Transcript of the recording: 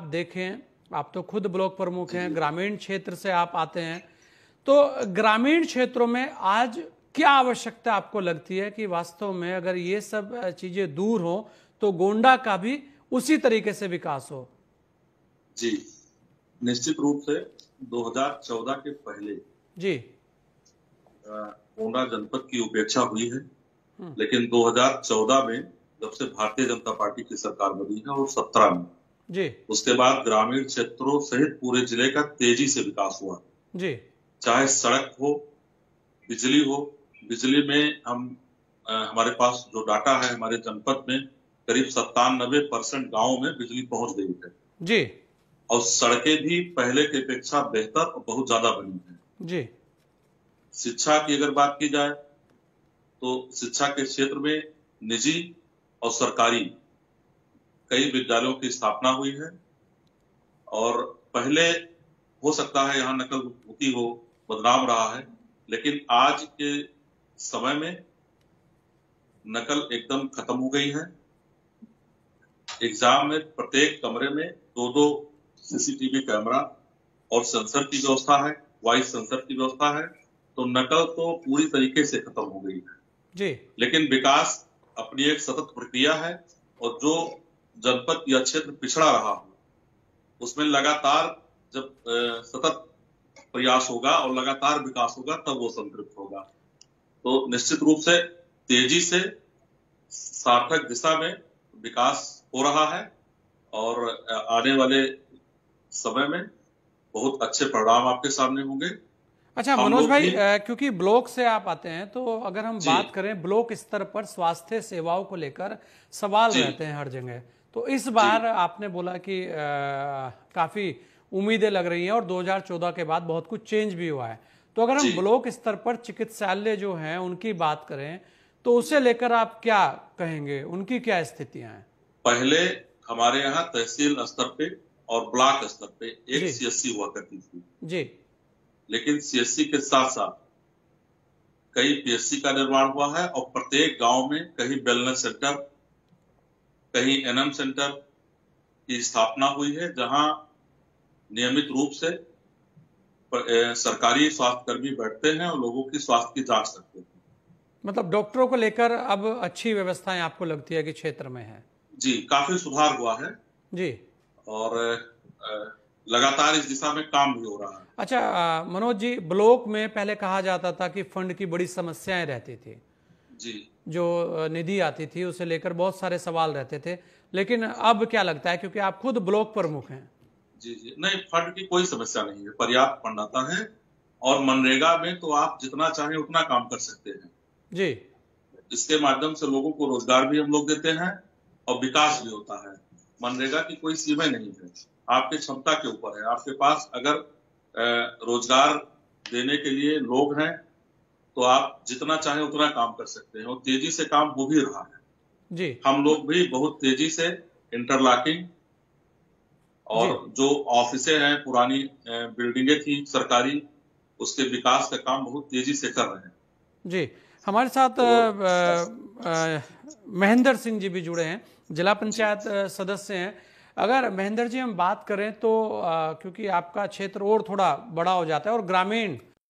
देखें, आप तो खुद ब्लॉक प्रमुख हैं, ग्रामीण क्षेत्र से आप आते हैं, तो ग्रामीण क्षेत्रों में आज क्या आवश्यकता आपको लगती है कि वास्तव में अगर ये सब चीजें दूर हो तो गोंडा का भी उसी तरीके से विकास हो? जी, निश्चित रूप से 2014 के पहले जी गोंडा जनपद की उपेक्षा हुई है, लेकिन 2014 में जब से भारतीय जनता पार्टी की सरकार बनी है और 17 में जी उसके बाद ग्रामीण क्षेत्रों सहित पूरे जिले का तेजी से विकास हुआ। जी चाहे सड़क हो, बिजली हो। बिजली में हमारे पास जो डाटा है, हमारे जनपद में करीब 97% गाँव में बिजली पहुंच गई है जी और सड़कें भी पहले की अपेक्षा बेहतर और बहुत ज्यादा बनी है। जी। शिक्षा की अगर बात की जाए तो शिक्षा के क्षेत्र में निजी और सरकारी कई विद्यालयों की स्थापना हुई है और पहले हो सकता है यहाँ नकल होती हो, बदनाम रहा है, लेकिन आज के समय में नकल एकदम खत्म हो गई है। एग्जाम में प्रत्येक कमरे में 2-2 सीसीटीवी कैमरा और सेंसर की व्यवस्था है, वॉइस सेंसर की व्यवस्था है, तो नकल तो पूरी तरीके से खत्म हो गई है जी। लेकिन विकास अपनी एक सतत प्रक्रिया है और जो जनपद या क्षेत्र पिछड़ा रहा हो उसमें लगातार जब सतत प्रयास होगा और लगातार विकास होगा तब वो संतृप्त होगा। तो निश्चित रूप से तेजी से सार्थक दिशा में विकास हो रहा है और आने वाले समय में बहुत अच्छे परिणाम आपके सामने होंगे। अच्छा मनोज भाई, क्योंकि ब्लॉक से आप आते हैं तो अगर हम बात करें ब्लॉक स्तर पर स्वास्थ्य सेवाओं को लेकर सवाल रहते हैं हर जगह, तो इस बार आपने बोला कि काफी उम्मीदें लग रही हैं और 2014 के बाद बहुत कुछ चेंज भी हुआ है, तो अगर हम ब्लॉक स्तर पर चिकित्सालय जो हैं उनकी बात करें तो उसे लेकर आप क्या कहेंगे, उनकी क्या स्थितियां हैं? पहले हमारे यहाँ तहसील स्तर पे और ब्लॉक स्तर पे एक सीएससी हुआ करती थी जी, लेकिन सीएससी के साथ साथ कई पीएचसी का निर्माण हुआ है और प्रत्येक गांव में कहीं वेलनेस सेंटर, कहीं एनएम सेंटर की स्थापना हुई है जहां नियमित रूप से सरकारी स्वास्थ्य कर्मी बैठते हैं और लोगों की स्वास्थ्य की जांच करते हैं। मतलब डॉक्टरों को लेकर अब अच्छी व्यवस्थाएं आपको लगती है कि क्षेत्र में है? जी, काफी सुधार हुआ है जी, और लगातार इस दिशा में काम भी हो रहा है। अच्छा मनोज जी, ब्लॉक में पहले कहा जाता था कि फंड की बड़ी समस्याएं रहती थी जी, जो निधि आती थी उसे लेकर बहुत सारे सवाल रहते थे, लेकिन अब क्या लगता है, क्योंकि आप खुद ब्लॉक प्रमुख हैं? जी जी, नहीं, फंड की कोई समस्या नहीं है, पर्याप्त फंड आता है और मनरेगा में तो आप जितना चाहें उतना काम कर सकते हैं जी। इसके माध्यम से लोगों को रोजगार भी हम लोग देते हैं और विकास भी होता है। मनरेगा की कोई सीमा नहीं है, आपकी क्षमता के ऊपर है। आपके पास अगर रोजगार देने के लिए लोग हैं तो आप जितना चाहें उतना काम कर सकते हैं और तेजी से काम हो भी रहा है जी। हम लोग भी बहुत तेजी से इंटरलॉकिंग और जो ऑफिसें हैं, पुरानी बिल्डिंगें थी सरकारी, उसके विकास का काम बहुत तेजी से कर रहे हैं। जी, हमारे साथ महेंद्र सिंह जी भी जुड़े हैं, जिला पंचायत सदस्य हैं। अगर महेंद्र जी हम बात करें तो क्योंकि आपका क्षेत्र और थोड़ा बड़ा हो जाता है और ग्रामीण